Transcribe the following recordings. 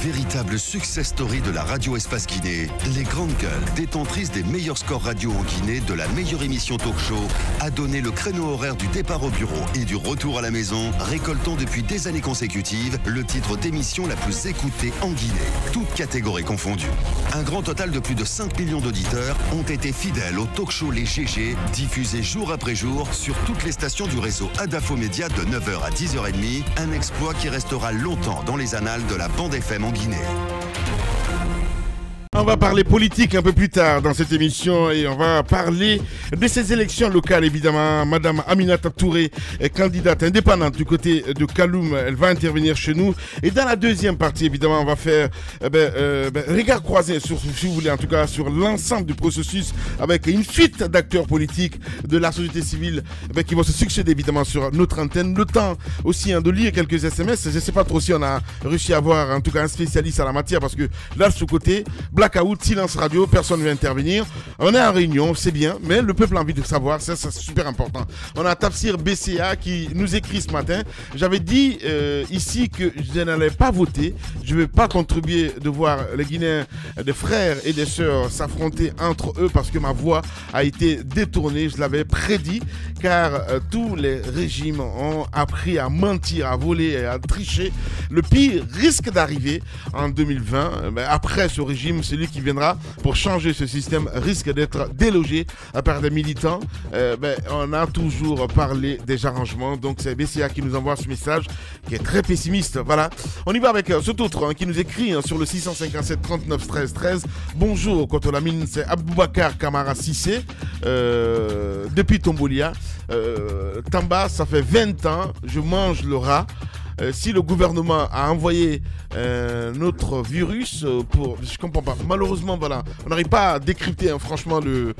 Véritable success story de la radio Espace Guinée, les Grandes Gueules, détentrices des meilleurs scores radio en Guinée de la meilleure émission talk show, a donné le créneau horaire du départ au bureau et du retour à la maison, récoltant depuis des années consécutives le titre d'émission la plus écoutée en Guinée, toutes catégories confondues. Un grand total de plus de 5 millions d'auditeurs ont été fidèles au talk show Les GG, diffusé jour après jour sur toutes les stations du réseau Adafo Média de 9h à 10h30, un exploit qui restera longtemps dans les annales de la bande FM en Guinée. On va parler politique un peu plus tard dans cette émission et on va parler de ces élections locales évidemment. Madame Aminata Touré est candidate indépendante du côté de Kaloum, elle va intervenir chez nous. Et dans la deuxième partie évidemment on va faire regard croisé sur, si vous voulez en tout cas, sur l'ensemble du processus avec une suite d'acteurs politiques de la société civile qui vont se succéder évidemment sur notre antenne. Le temps aussi de lire quelques SMS. Je ne sais pas trop si on a réussi à avoir en tout cas un spécialiste à la matière parce que là de ce côté, Blackout, silence radio, personne ne veut intervenir. On est en réunion, c'est bien, mais le peuple a envie de savoir, ça c'est super important. On a Tafsir BCA qui nous écrit ce matin. J'avais dit ici que je n'allais pas voter, je ne vais pas contribuer de voir les Guinéens, des frères et des sœurs s'affronter entre eux parce que ma voix a été détournée, je l'avais prédit, car tous les régimes ont appris à mentir, à voler et à tricher. Le pire risque d'arriver en 2020. Après ce régime, celui qui viendra pour changer ce système risque d'être délogé par des militants. On a toujours parlé des arrangements. Donc c'est BCA qui nous envoie ce message qui est très pessimiste. Voilà. On y va avec cet autre qui nous écrit sur le 657 39 13 13. Bonjour, Kotolamine, c'est Aboubakar Kamara Sissé depuis Tombolia. Tamba, ça fait 20 ans, je mange le rat. Si le gouvernement a envoyé notre virus pour... Je comprends pas. Malheureusement, voilà, on n'arrive pas à décrypter franchement le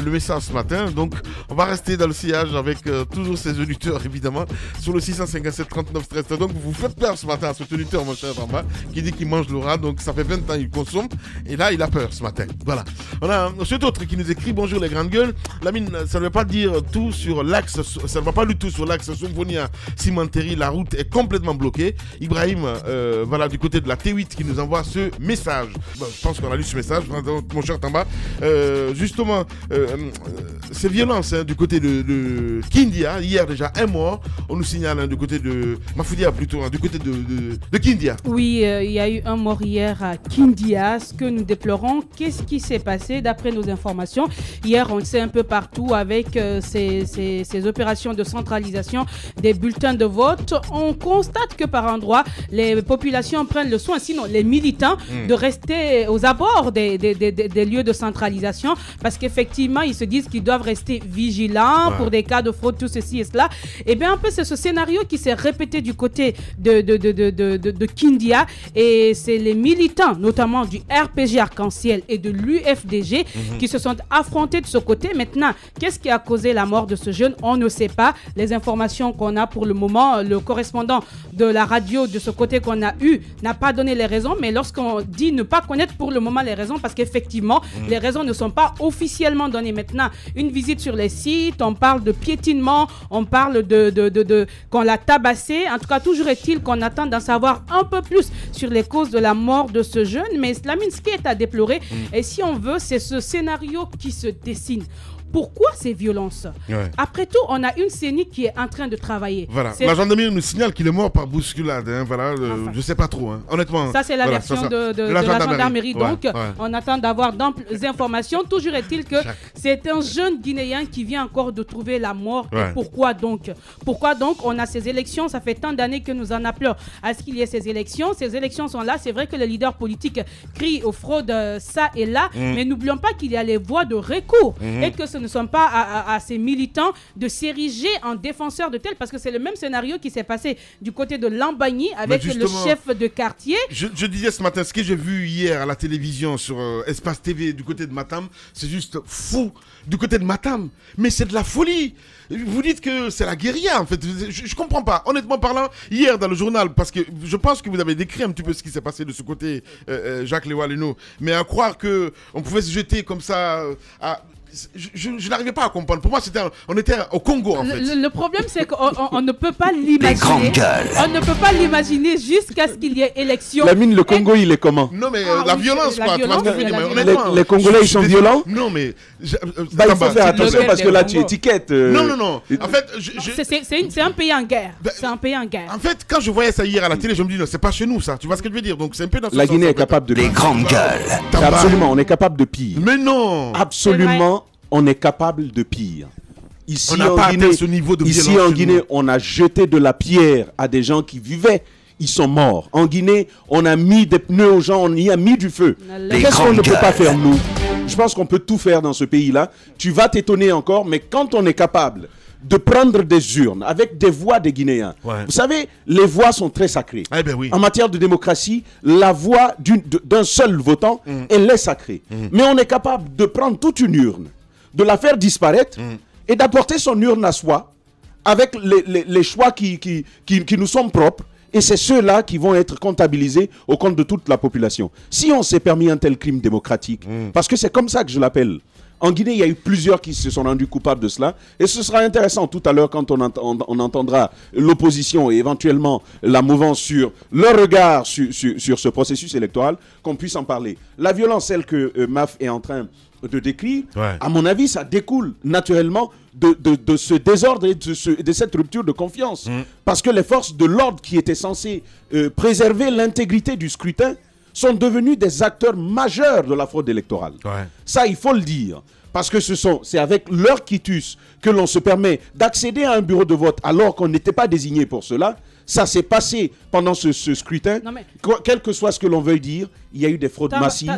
message ce matin. Donc, on va rester dans le sillage avec toujours ces auditeurs, évidemment, sur le 657 39 13. Donc, vous faites peur ce matin à cet auditeur, mon cher Tamba, qui dit qu'il mange le rat. Donc, ça fait 20 ans qu'il consomme. Et là, il a peur ce matin. Voilà. On a cet autre qui nous écrit: bonjour les grandes gueules. Lamine, ça ne veut pas dire tout sur l'axe, ça ne va pas du tout sur l'axe Symphonia Cimenterie. La route est complètement bloqué. Ibrahim, voilà, du côté de la T8 qui nous envoie ce message. Bon, je pense qu'on a lu ce message, mon cher Tamba. Justement, ces violences du côté de Kindia, hier déjà un mort, on nous signale du côté de Mafoudia plutôt, du côté de Kindia. Oui, il y a eu un mort hier à Kindia. Ce que nous déplorons, qu'est-ce qui s'est passé d'après nos informations? Hier, on le sait un peu partout avec ces opérations de centralisation des bulletins de vote. On constate que par endroits, les populations prennent le soin, sinon les militants, de rester aux abords des lieux de centralisation parce qu'effectivement, ils se disent qu'ils doivent rester vigilants pour des cas de fraude, tout ceci et cela. Et bien, un peu, c'est ce scénario qui s'est répété du côté de Kindia et c'est les militants, notamment du RPG Arc-en-Ciel et de l'UFDG, qui se sont affrontés de ce côté. Maintenant, qu'est-ce qui a causé la mort de ce jeune? On ne sait pas. Les informations qu'on a pour le moment, le correspondant de la radio de ce côté qu'on a eu n'a pas donné les raisons, mais lorsqu'on dit ne pas connaître pour le moment les raisons, parce qu'effectivement les raisons ne sont pas officiellement données. Maintenant, une visite sur les sites, on parle de piétinement, on parle de qu'on l'a tabassé. En tout cas, toujours est-il qu'on attend d'en savoir un peu plus sur les causes de la mort de ce jeune. Mais Lamine, ce qui est à déplorer, et si on veut, c'est ce scénario qui se dessine. Pourquoi ces violences? Après tout, on a une CENI qui est en train de travailler. Voilà. La gendarmerie nous signale qu'il est mort par bousculade. Voilà, je ne sais pas trop. Honnêtement. Ça, c'est la version de la gendarmerie. Donc, on attend d'avoir d'amples informations. Toujours est-il que c'est un jeune Guinéen qui vient encore de trouver la mort. Et pourquoi donc? Pourquoi donc on a ces élections? Ça fait tant d'années que nous en appelons à ce qu'il y ait ces élections. Ces élections sont là. C'est vrai que les leaders politiques crient aux fraudes ça et là. Mais n'oublions pas qu'il y a les voies de recours. Et que ce ne sont pas à ces militants de s'ériger en défenseurs de tels, parce que c'est le même scénario qui s'est passé du côté de Lambagny avec le chef de quartier. Je disais ce matin, ce que j'ai vu hier à la télévision sur Espace TV du côté de Matam, c'est juste fou. Du côté de Matam, mais c'est de la folie. Vous dites que c'est la guérilla, en fait. Je comprends pas. Honnêtement parlant, hier dans le journal, parce que je pense que vous avez décrit un petit peu ce qui s'est passé de ce côté, Jacques Léo Aleno, mais à croire qu'on pouvait se jeter comme ça je n'arrivais pas à comprendre. Pour moi, on était au Congo, en fait. Le problème, c'est qu'on ne peut pas l'imaginer. On ne peut pas l'imaginer jusqu'à ce qu'il y ait élection. Lamine, le Congo, il est comment? Non, mais la violence, quoi. Les Congolais, ils sont violents? Non, mais... il faut faire attention parce que là, tu étiquettes. Non. En fait, c'est un pays en guerre. C'est un pays en guerre. En fait, quand je voyais ça hier à la télé, je me dis, non, c'est pas chez nous, ça. Tu vois ce que je veux dire? Donc, c'est un peu dans ce La sens, Guinée en est fait. capable de... Les grandes gueules. Absolument, on est capable de pire. Mais non. Absolument, on est capable de pire. Ici, On n'a pas atteint ce niveau de violence ici en chez Guinée, nous. on a jeté de la pierre à des gens qui vivaient. Ils sont morts. En Guinée, on a mis des pneus aux gens, on y a mis du feu. Qu'est-ce qu'on ne peut pas faire, nous? Je pense qu'on peut tout faire dans ce pays-là. Tu vas t'étonner encore, mais quand on est capable de prendre des urnes avec des voix des Guinéens. Ouais. Vous savez, les voix sont très sacrées. Eh ben oui. En matière de démocratie, la voix d'un seul votant, elle est sacrée. Mais on est capable de prendre toute une urne, de la faire disparaître et d'apporter son urne à soi avec les choix qui nous sont propres. Et c'est ceux-là qui vont être comptabilisés au compte de toute la population. Si on s'est permis un tel crime démocratique, parce que c'est comme ça que je l'appelle. En Guinée, il y a eu plusieurs qui se sont rendus coupables de cela. Et ce sera intéressant tout à l'heure quand on entendra l'opposition et éventuellement la mouvance sur leur regard sur ce processus électoral, qu'on puisse en parler. La violence, celle que MAF est en train de décrire, à mon avis, ça découle naturellement de ce désordre et de cette rupture de confiance. Parce que les forces de l'ordre qui étaient censées préserver l'intégrité du scrutin sont devenus des acteurs majeurs de la fraude électorale. Ça, il faut le dire. Parce que c'est avec leur quitus que l'on se permet d'accéder à un bureau de vote alors qu'on n'était pas désigné pour cela. Ça s'est passé pendant ce scrutin. Quel que soit ce que l'on veuille dire, il y a eu des fraudes massives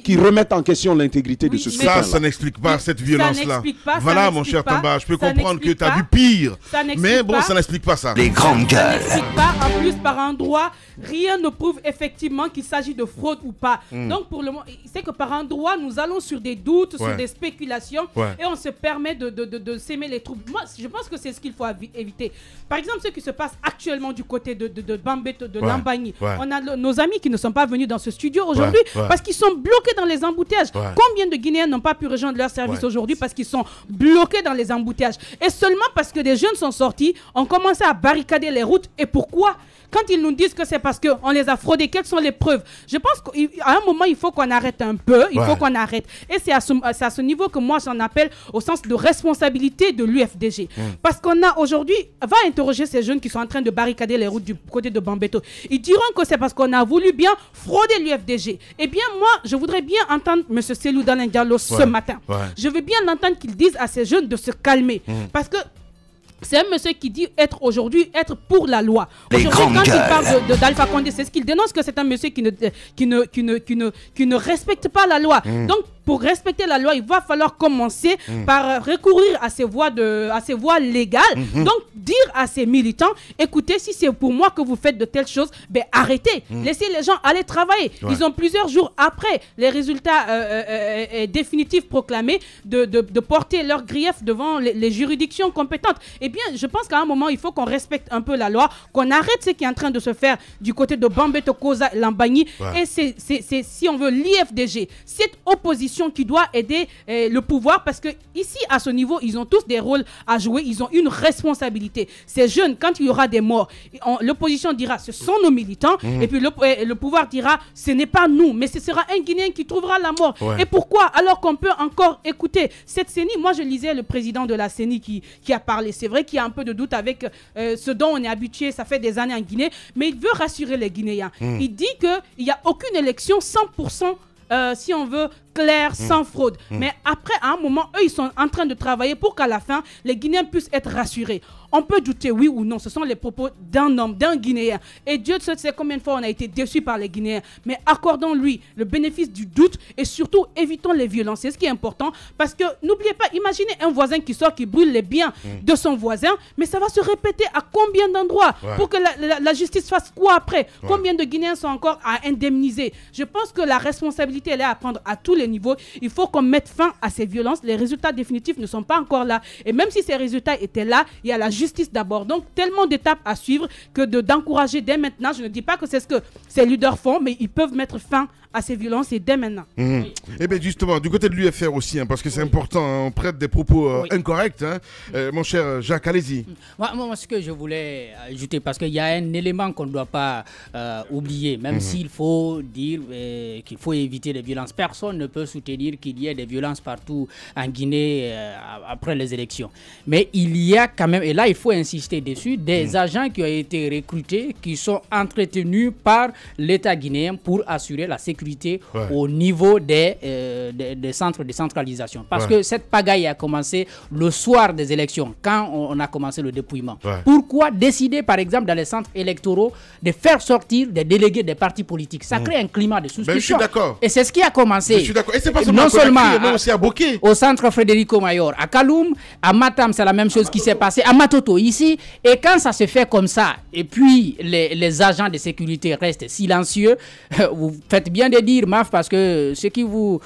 qui remettent en question l'intégrité de ce scrutin. Ça n'explique pas cette violence-là. Voilà, mon cher Tamba, je peux comprendre que tu as vu pire. Mais bon, ça n'explique pas ça. Les grandes gueules. Ça n'explique pas. En plus, par endroit, rien ne prouve effectivement qu'il s'agit de fraude ou pas. Donc, pour le moment, c'est que par endroit, nous allons sur des doutes, sur des spéculations, et on se permet de s'aimer les troubles. Moi, je pense que c'est ce qu'il faut éviter. Par exemple, ce qui se passe actuellement du côté de Bambeto, de Lambagny. On a nos amis qui ne sont pas venus dans ce studio aujourd'hui parce qu'ils sont bloqués dans les embouteillages. Combien de Guinéens n'ont pas pu rejoindre leur service aujourd'hui parce qu'ils sont bloqués dans les embouteillages? Et seulement parce que des jeunes sont sortis, ont commencé à barricader les routes. Et pourquoi? Quand ils nous disent que c'est parce qu'on les a fraudés, quelles sont les preuves? Je pense qu'à un moment, il faut qu'on arrête un peu. Il faut qu'on arrête. Et c'est à ce niveau que moi, j'en appelle au sens de responsabilité de l'UFDG. Parce qu'on a aujourd'hui, va interroger ces jeunes qui sont en train de barricader les routes du côté de Bambeto. Ils diront que c'est parce qu'on a voulu bien frauder l'UFDG. Eh bien, moi, je voudrais bien entendre M. Selou Dalen Diallo ce matin. Je veux bien l'entendre qu'il dise à ces jeunes de se calmer. Parce que c'est un monsieur qui dit être pour la loi. Aujourd'hui, quand il parle d'Alpha Condé, c'est ce qu'il dénonce, que c'est un monsieur qui ne respecte pas la loi. Donc, pour respecter la loi, il va falloir commencer par recourir à ces voies légales. Donc, dire à ces militants, écoutez, si c'est pour moi que vous faites de telles choses, ben arrêtez. Laissez les gens aller travailler. Ils ont plusieurs jours après les résultats définitifs proclamés de porter leur grief devant les juridictions compétentes. Eh bien, je pense qu'à un moment, il faut qu'on respecte un peu la loi, qu'on arrête ce qui est en train de se faire du côté de Bambeto, Koza, Lambagny. Et c'est, si on veut, l'IFDG, cette opposition qui doit aider le pouvoir, parce que ici, à ce niveau, ils ont tous des rôles à jouer, ils ont une responsabilité. Ces jeunes, quand il y aura des morts, l'opposition dira ce sont nos militants, et puis le pouvoir dira ce n'est pas nous, mais ce sera un Guinéen qui trouvera la mort. Et pourquoi? Alors qu'on peut encore écouter cette CENI. Moi, je lisais le président de la CENI qui a parlé. C'est vrai qu'il y a un peu de doute avec ce dont on est habitué, ça fait des années en Guinée, mais il veut rassurer les Guinéens. Il dit qu'il n'y a aucune élection 100%, si on veut, clair, sans fraude. Mais après, à un moment, eux, ils sont en train de travailler pour qu'à la fin, les Guinéens puissent être rassurés. On peut douter, oui ou non, ce sont les propos d'un homme, d'un Guinéen. Et Dieu sait combien de fois on a été déçus par les Guinéens. Mais accordons-lui le bénéfice du doute et surtout évitons les violences. C'est ce qui est important, parce que n'oubliez pas, imaginez un voisin qui sort, qui brûle les biens de son voisin, mais ça va se répéter à combien d'endroits pour que la justice fasse quoi après? Combien de Guinéens sont encore à indemniser? Je pense que la responsabilité, elle est à prendre à tous les niveaux. Il faut qu'on mette fin à ces violences. Les résultats définitifs ne sont pas encore là. Et même si ces résultats étaient là, il y a la justice justice d'abord. Donc, tellement d'étapes à suivre que d'encourager dès maintenant. Je ne dis pas que c'est ce que ces leaders font, mais ils peuvent mettre fin à ces violences et dès maintenant. Oui. Et bien justement, du côté de l'UFR aussi, parce que c'est important, on prête des propos incorrects. Mon cher Jacques, allez-y. Moi, ce que je voulais ajouter, parce qu'il y a un élément qu'on ne doit pas oublier, même s'il faut dire qu'il faut éviter les violences. Personne ne peut soutenir qu'il y ait des violences partout en Guinée après les élections. Mais il y a quand même, et là il faut insister dessus, des agents qui ont été recrutés, qui sont entretenus par l'État guinéen pour assurer la sécurité au niveau des centres de centralisation. Parce que cette pagaille a commencé le soir des élections, quand on a commencé le dépouillement. Pourquoi décider, par exemple, dans les centres électoraux, de faire sortir des délégués des partis politiques? Ça crée un climat de suspicion. Je suis d'accord. Et c'est ce qui a commencé. Je suis d'accord. Et c'est pas seulement mais aussi à Boké. Au centre Frédérico Mayor, à Kaloum, à Matam, c'est la même chose qui s'est passée, à Matoto, ici. Et quand ça se fait comme ça, et puis les agents de sécurité restent silencieux, vous faites bien de dire, Maf, parce que ce qui vous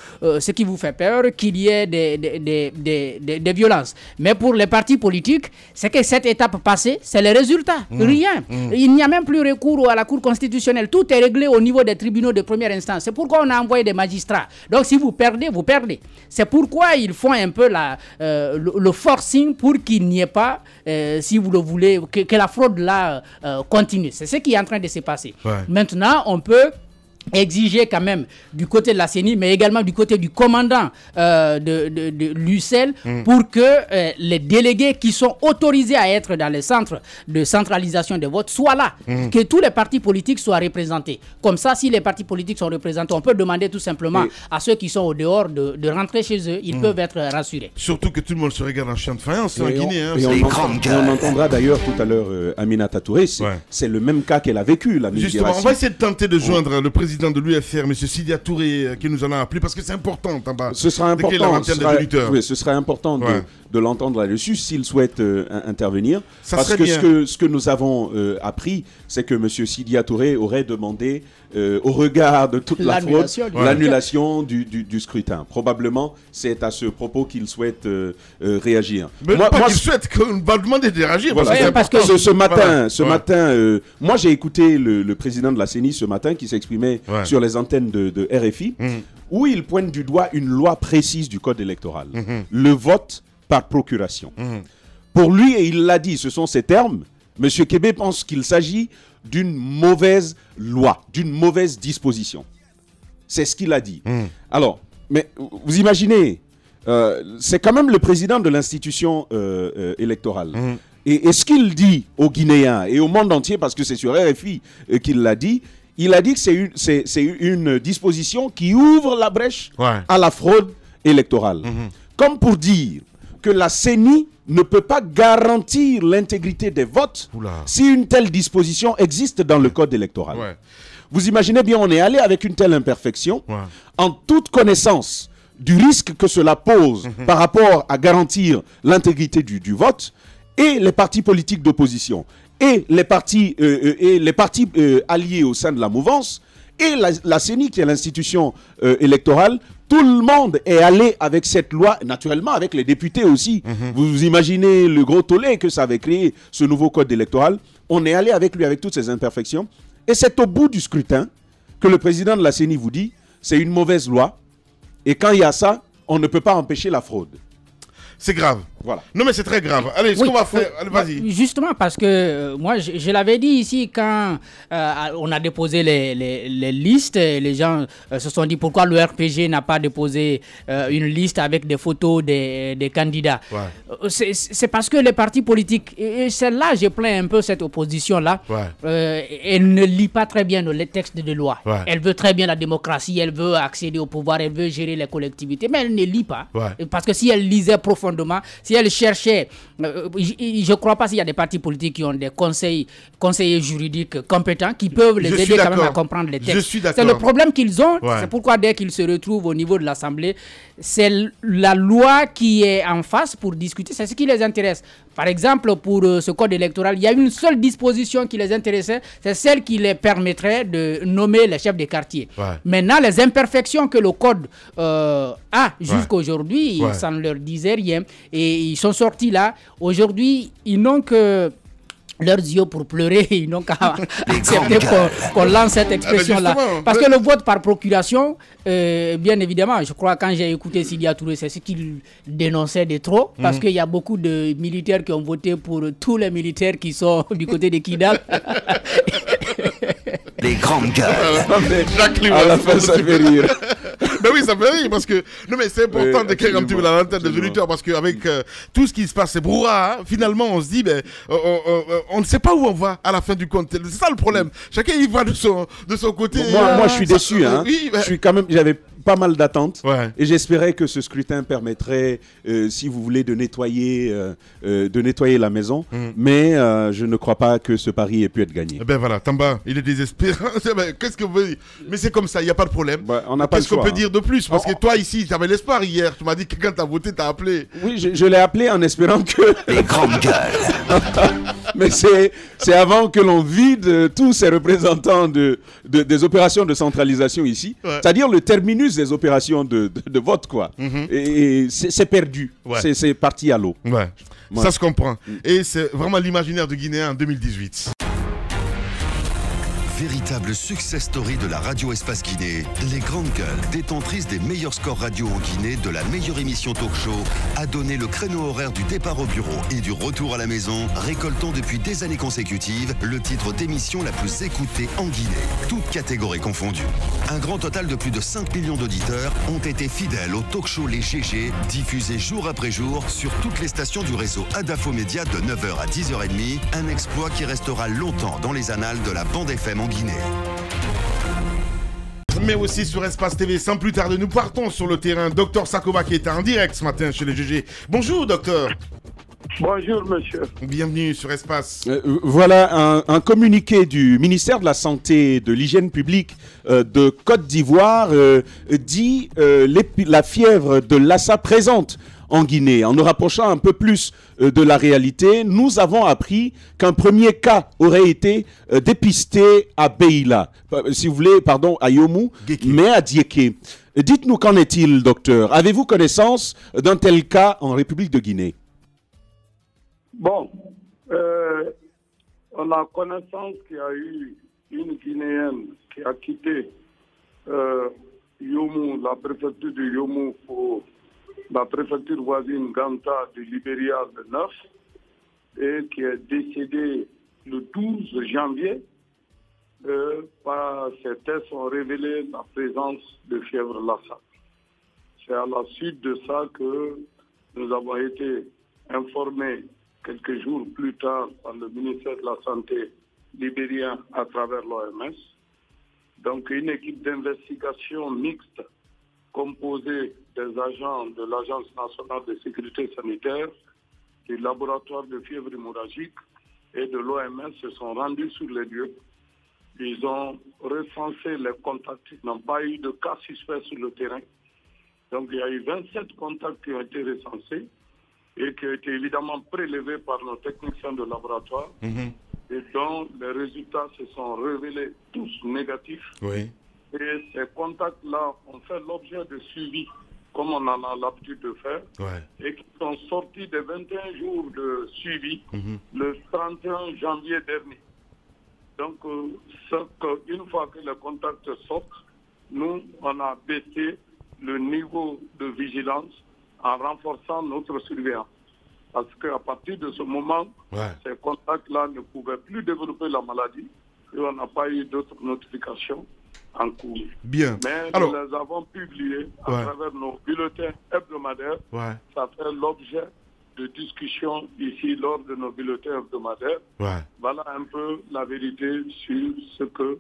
fait peur, qu'il y ait des violences. Mais pour les partis politiques, c'est que cette étape passée, c'est les résultats. Rien. Il n'y a même plus recours à la Cour constitutionnelle. Tout est réglé au niveau des tribunaux de première instance. C'est pourquoi on a envoyé des magistrats. Donc si vous perdez, vous perdez. C'est pourquoi ils font un peu le forcing pour qu'il n'y ait pas, si vous le voulez, que la fraude là continue. C'est ce qui est en train de se passer. Maintenant, on peut exiger quand même du côté de la CENI, mais également du côté du commandant de l'UCEL pour que les délégués qui sont autorisés à être dans les centres de centralisation des votes soient là, que tous les partis politiques soient représentés. Comme ça, si les partis politiques sont représentés, on peut demander tout simplement à ceux qui sont au dehors de rentrer chez eux, ils peuvent être rassurés. Surtout que tout le monde se regarde en chien de faïence en Guinée. On entendra d'ailleurs tout à l'heure Aminata Touré, c'est le même cas qu'elle a vécu. Justement, on va essayer de tenter de joindre le président de l'UFR, M. Sidia Touré, qui nous en a appelé, parce que c'est important, Tamba. Ce sera important, ce sera important de l'entendre là-dessus s'il souhaite intervenir. Parce que ce que nous avons appris, c'est que M. Sidia Touré aurait demandé, au regard de toute la fraude, l'annulation du scrutin. Probablement, c'est à ce propos qu'il souhaite réagir. Mais moi, qu'il souhaite, qu'on va demander de réagir. Parce que ce matin, moi j'ai écouté le président de la CENI ce matin qui s'exprimait sur les antennes de RFI, où il pointe du doigt une loi précise du code électoral. Le vote par procuration. Pour lui, et il l'a dit, ce sont ses termes, M. Kébé pense qu'il s'agit d'une mauvaise loi, d'une mauvaise disposition. C'est ce qu'il a dit. Alors, mais vous imaginez, c'est quand même le président de l'institution électorale. Et ce qu'il dit aux Guinéens et au monde entier, parce que c'est sur RFI qu'il l'a dit, il a dit que c'est une disposition qui ouvre la brèche à la fraude électorale. Comme pour dire que la CENI ne peut pas garantir l'intégrité des votes si une telle disposition existe dans le code électoral. Vous imaginez bien, on est allé avec une telle imperfection, en toute connaissance du risque que cela pose par rapport à garantir l'intégrité du vote, et les partis politiques d'opposition, et les partis alliés au sein de la mouvance, et la CENI qui est l'institution électorale. Tout le monde est allé avec cette loi, naturellement avec les députés aussi. Vous imaginez le gros tollé que ça avait créé, ce nouveau code électoral. On est allé avec lui, avec toutes ses imperfections. Et c'est au bout du scrutin que le président de la CENI vous dit, c'est une mauvaise loi. Et quand il y a ça, on ne peut pas empêcher la fraude. C'est grave. Voilà. Non, mais c'est très grave. Allez, ce qu'on va faire, allez, vas-y. Justement, parce que moi, je l'avais dit ici quand on a déposé les listes, les gens se sont dit pourquoi le RPG n'a pas déposé une liste avec des photos des candidats. C'est parce que les partis politiques, et celle-là, je plains un peu cette opposition-là, elle ne lit pas très bien les textes de loi. Elle veut très bien la démocratie, elle veut accéder au pouvoir, elle veut gérer les collectivités, mais elle ne lit pas. Parce que si elle lisait profondément, si elle cherchait, je ne crois pas s'il y a des partis politiques qui ont des conseillers juridiques compétents qui peuvent les aider quand même à comprendre les textes. C'est le problème qu'ils ont. C'est pourquoi dès qu'ils se retrouvent au niveau de l'Assemblée, c'est la loi qui est en face pour discuter. C'est ce qui les intéresse. Par exemple, pour ce code électoral, il y a une seule disposition qui les intéressait, c'est celle qui les permettrait de nommer les chefs des quartiers. Maintenant, les imperfections que le code a A. Jusqu'aujourd'hui, ça ne leur disait rien. Et ils sont sortis là. Aujourd'hui, ils n'ont que leurs yeux pour pleurer, ils n'ont qu'à accepter qu'on lance cette expression-là. Parce que le vote par procuration, bien évidemment, je crois quand j'ai écouté Sidia Touré, c'est ce qu'il dénonçait de trop, parce qu'il y a beaucoup de militaires qui ont voté pour tous les militaires qui sont du côté de Kidal. Les grandes gueules. À la fin, ça fait rire. Ben oui, ça fait rire parce que non mais c'est important d'écrire un petit peu la tête des auditeurs parce qu'avec tout ce qui se passe, c'est brouhaha. Finalement, on se dit, on ne sait pas où on va à la fin du compte. C'est ça le problème. Chacun il va de son côté. Moi, je suis déçu. Je suis quand même. J'avais pas mal d'attentes et j'espérais que ce scrutin permettrait, si vous voulez, de nettoyer la maison. Mais je ne crois pas que ce pari ait pu être gagné. Ben voilà, Tamba, il est désespérant. Qu'est-ce que vous voulez dire? Mais c'est comme ça, il n'y a pas de problème. On n'a pas le choix. Qu'est-ce qu'on peut dire de plus? Parce que toi ici, tu avais l'espoir hier. Tu m'as dit que quand tu as voté, tu as appelé. Oui, je l'ai appelé en espérant que... Les grandes gueules. Mais c'est avant que l'on vide tous ces représentants des opérations de centralisation ici. C'est-à-dire le terminus des opérations de vote, quoi. Et c'est perdu. C'est parti à l'eau. Ça se comprend. Et c'est vraiment l'imaginaire du Guinéen en 2018. Véritable success story de la radio Espace Guinée, les grandes gueules, détentrices des meilleurs scores radio en Guinée de la meilleure émission talk show, a donné le créneau horaire du départ au bureau et du retour à la maison, récoltant depuis des années consécutives le titre d'émission la plus écoutée en Guinée, toutes catégories confondues. Un grand total de plus de 5 millions d'auditeurs ont été fidèles au talk show Les GG, diffusé jour après jour sur toutes les stations du réseau Adafo Média de 9h à 10h30, un exploit qui restera longtemps dans les annales de la bande FM en Guinée. Mais aussi sur Espace TV. Sans plus tarder, nous partons sur le terrain. Docteur Sakova qui est en direct ce matin chez les GG. Bonjour docteur. Bonjour monsieur. Bienvenue sur Espace. Voilà un communiqué du ministère de la Santé et de l'Hygiène publique de Côte d'Ivoire dit la fièvre de Lassa présente en Guinée. En nous rapprochant un peu plus de la réalité, nous avons appris qu'un premier cas aurait été dépisté à Beila, si vous voulez, pardon, à Yomu, mais à Diéké. Dites-nous, qu'en est-il, docteur? Avez-vous connaissance d'un tel cas en République de Guinée? Bon, on a connaissance qu'il y a eu une Guinéenne qui a quitté Yomu, la préfecture de Yomu, pour la préfecture voisine Ganta du Libéria le 9 et qui est décédée le 12 janvier. Ces tests ont révélé la présence de fièvre Lassa. C'est à la suite de ça que nous avons été informés quelques jours plus tard par le ministère de la Santé libérien à travers l'OMS. Donc une équipe d'investigation mixte composée des agents de l'Agence nationale de sécurité sanitaire, du laboratoire de fièvre hémorragique et de l'OMS se sont rendus sur les lieux. Ils ont recensé les contacts. Ils n'ont pas eu de cas suspects sur le terrain. Donc il y a eu 27 contacts qui ont été recensés et qui ont été évidemment prélevés par nos techniciens de laboratoire et dont les résultats se sont révélés tous négatifs. Oui. Et ces contacts-là ont fait l'objet de suivi, comme on en a l'habitude de faire, et qui sont sortis des 21 jours de suivi le 31 janvier dernier. Donc, une fois que les contacts sortent, nous, on a baissé le niveau de vigilance en renforçant notre surveillance. Parce qu'à partir de ce moment, ces contacts-là ne pouvaient plus développer la maladie et on n'a pas eu d'autres notifications en cours. Bien. Mais nous les avons publiés à travers nos bulletins hebdomadaires. Ça fait l'objet de discussions ici lors de nos bulletins hebdomadaires. Voilà un peu la vérité sur ce que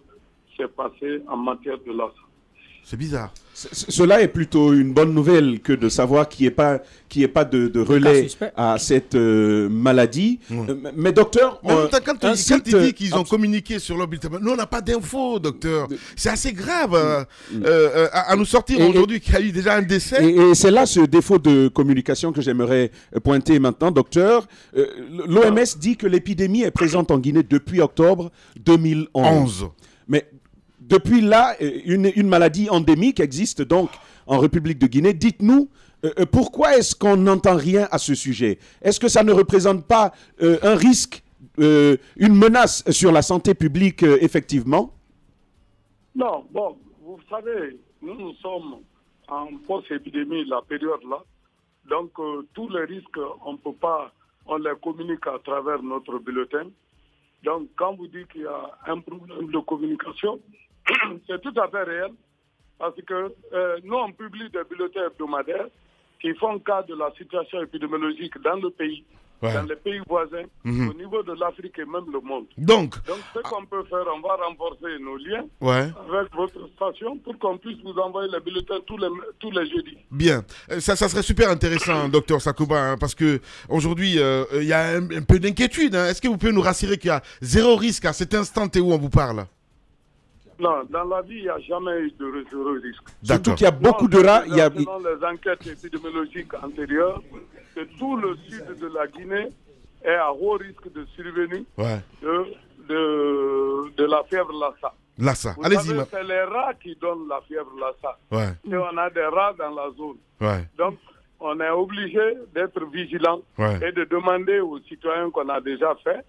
s'est passé en matière de Lassa. C'est bizarre. Cela est plutôt une bonne nouvelle que de savoir qu'il n'y ait pas de relais à cette maladie. Mais docteur... quand il dit qu'ils ont communiqué sur leur bulletin, nous on n'a pas d'infos, docteur. C'est assez grave à nous sortir aujourd'hui qu'il y a eu déjà un décès. Et c'est là ce défaut de communication que j'aimerais pointer maintenant, docteur. L'OMS dit que l'épidémie est présente en Guinée depuis octobre 2011. Mais depuis là, une maladie endémique existe donc en République de Guinée. Dites-nous, pourquoi est-ce qu'on n'entend rien à ce sujet? Est-ce que ça ne représente pas un risque, une menace sur la santé publique, effectivement? Non, bon, vous savez, nous sommes en post-épidémie, la période là. Donc, tous les risques, on les communique à travers notre bulletin. Donc, quand vous dites qu'il y a un problème de communication, c'est tout à fait réel. Parce que nous, on publie des bulletins hebdomadaires qui font cas de la situation épidémiologique dans le pays, dans les pays voisins, au niveau de l'Afrique et même le monde. Donc, ce qu'on peut faire, on va renforcer nos liens avec votre station pour qu'on puisse vous envoyer les bulletins tous les jeudis. Bien. Ça serait super intéressant, docteur Sakouba, parce qu'aujourd'hui, il y a un peu d'inquiétude. Est-ce que vous pouvez nous rassurer qu'il y a zéro risque à cet instant où on vous parle? Non, dans la vie, il n'y a jamais eu de zéro risque. Surtout qu'il y a beaucoup de rats. Selon les enquêtes épidémiologiques antérieures, que tout le sud de la Guinée est à haut risque de survenue de la fièvre Lassa. Lassa, allez-y. C'est les rats qui donnent la fièvre Lassa. Et on a des rats dans la zone. Donc, on est obligé d'être vigilant et de demander aux citoyens qu'on a déjà fait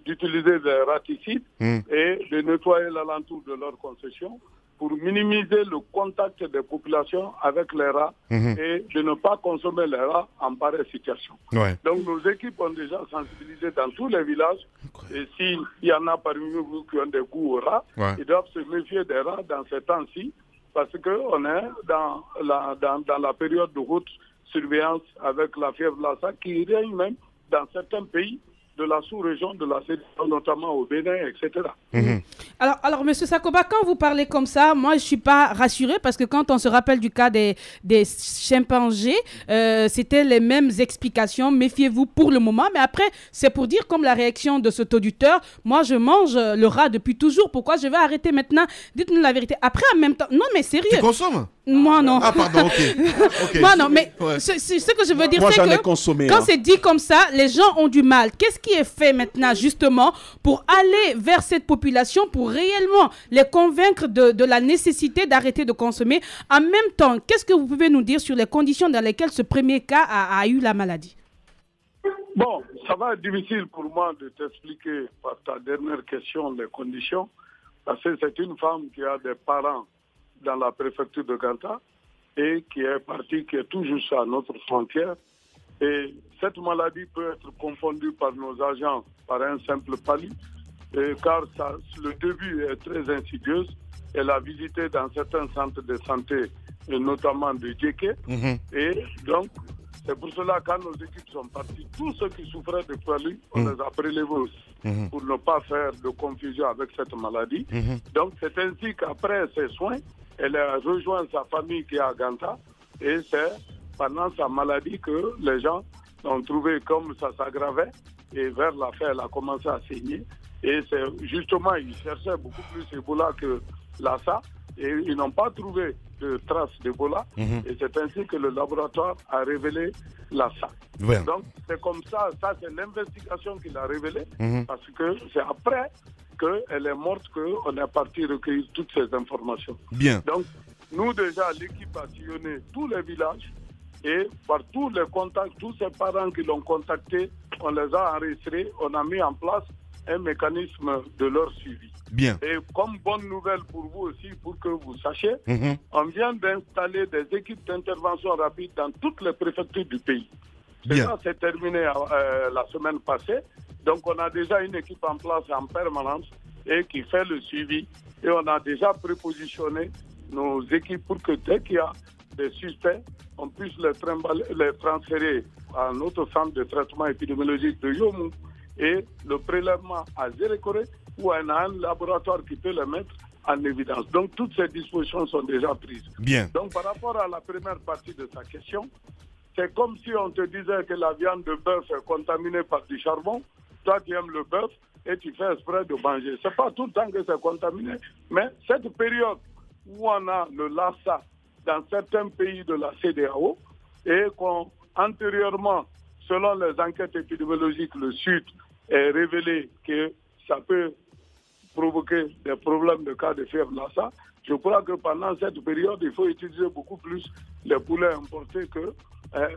d'utiliser des raticides et de nettoyer l'alentour de leur concession pour minimiser le contact des populations avec les rats et de ne pas consommer les rats en pareille situation. Donc nos équipes ont déjà sensibilisé dans tous les villages et s'il y en a parmi vous qui ont des goûts aux rats, ils doivent se méfier des rats dans ces temps-ci parce qu'on est dans la période de haute surveillance avec la fièvre Lassa qui règne même dans certains pays de la sous-région de la CEDEAO, notamment au Bénin, etc. Alors, M. Sakouba, quand vous parlez comme ça, moi, je ne suis pas rassurée parce que quand on se rappelle du cas des chimpanzés, c'était les mêmes explications. Méfiez-vous pour le moment. Mais après, c'est pour dire comme la réaction de cet auditeur, moi, je mange le rat depuis toujours. Pourquoi je vais arrêter maintenant? Dites-nous la vérité. Après, en même temps, non, mais sérieux. Tu consommes? Moi, non. Ah, pardon, ok. Moi, non, mais ce que je veux dire, c'est que quand c'est dit comme ça, les gens ont du mal. Qu'est-ce qui est fait maintenant, justement, pour aller vers cette population, pour réellement les convaincre de la nécessité d'arrêter de consommer? En même temps, qu'est-ce que vous pouvez nous dire sur les conditions dans lesquelles ce premier cas a eu la maladie? Bon, ça va être difficile pour moi de t'expliquer par ta dernière question les conditions, parce que c'est une femme qui a des parents dans la préfecture de Ganta et qui est partie, qui est tout juste à notre frontière. Et cette maladie peut être confondue par nos agents par un simple palu, car le début est très insidieux. Elle a visité dans certains centres de santé, notamment de Djeké. Et donc, c'est pour cela quand nos équipes sont parties, tous ceux qui souffraient de palu, on les a prélevés aussi, pour ne pas faire de confusion avec cette maladie. Donc, c'est ainsi qu'après ces soins, elle a rejoint sa famille qui est à Ganta et c'est pendant sa maladie que les gens ont trouvé comme ça s'aggravait et vers la fin, elle a commencé à saigner. Et c'est justement, ils cherchaient beaucoup plus Ebola que Lassa et ils n'ont pas trouvé de traces d'Ebola. Et c'est ainsi que le laboratoire a révélé Lassa. Donc c'est comme ça c'est l'investigation qui l'a révélé parce que c'est après qu'elle est morte qu'on est parti recueillir toutes ces informations. Donc, nous déjà, l'équipe a sillonné tous les villages et par tous les contacts, tous ces parents qui l'ont contacté, on les a enregistrés, on a mis en place un mécanisme de leur suivi. Et comme bonne nouvelle pour vous aussi, pour que vous sachiez, on vient d'installer des équipes d'intervention rapide dans toutes les préfectures du pays. Ça s'est terminé la semaine passée. Donc, on a déjà une équipe en place en permanence et qui fait le suivi. Et on a déjà prépositionné nos équipes pour que dès qu'il y a des suspects, on puisse les transférer à notre centre de traitement épidémiologique de Yomou et le prélèvement à Zérékoré ou à un laboratoire qui peut les mettre en évidence. Donc, toutes ces dispositions sont déjà prises. Donc, par rapport à la première partie de ta question, c'est comme si on te disait que la viande de bœuf est contaminée par du charbon. Toi, tu aimes le bœuf et tu fais exprès de manger. Ce n'est pas tout le temps que c'est contaminé, mais cette période où on a le Lassa dans certains pays de la CEDEAO et qu'antérieurement, selon les enquêtes épidémiologiques, le Sud est révélé que ça peut provoquer des problèmes de cas de fièvre Lassa. Je crois que pendant cette période, il faut utiliser beaucoup plus les poulets importés que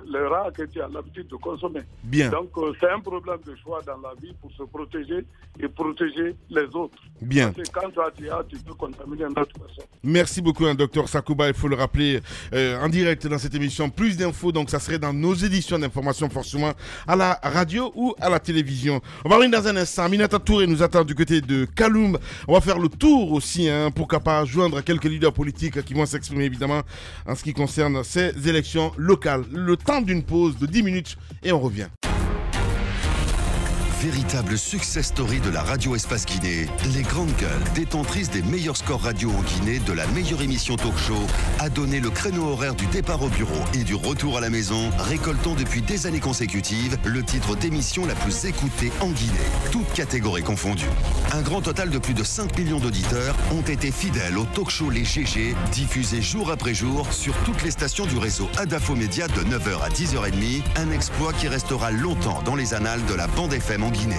les rats que tu as l'habitude de consommer. Bien. Donc, c'est un problème de choix dans la vie pour se protéger et protéger les autres. Bien. Parce que quand toi tu as, tu peux contaminer une autre personne. Merci beaucoup, Dr Sakouba. Il faut le rappeler en direct dans cette émission. Plus d'infos, donc ça serait dans nos éditions d'information, forcément, à la radio ou à la télévision. On va revenir dans un instant. Aminata Touré nous attend du côté de Kaloum. On va faire le tour aussi, pourquoi pas joindre quelques leaders politiques qui vont s'exprimer, évidemment, en ce qui concerne ces élections locales. Le temps d'une pause de 10 minutes et on revient. Véritable success story de la radio Espace Guinée, les grandes gueules, détentrices des meilleurs scores radio en Guinée de la meilleure émission talk show, a donné le créneau horaire du départ au bureau et du retour à la maison, récoltant depuis des années consécutives le titre d'émission la plus écoutée en Guinée, toutes catégories confondues. Un grand total de plus de 5 millions d'auditeurs ont été fidèles au talk show Les GG, diffusé jour après jour sur toutes les stations du réseau Adafo Média de 9h à 10h30, un exploit qui restera longtemps dans les annales de la bande FM en Guinée.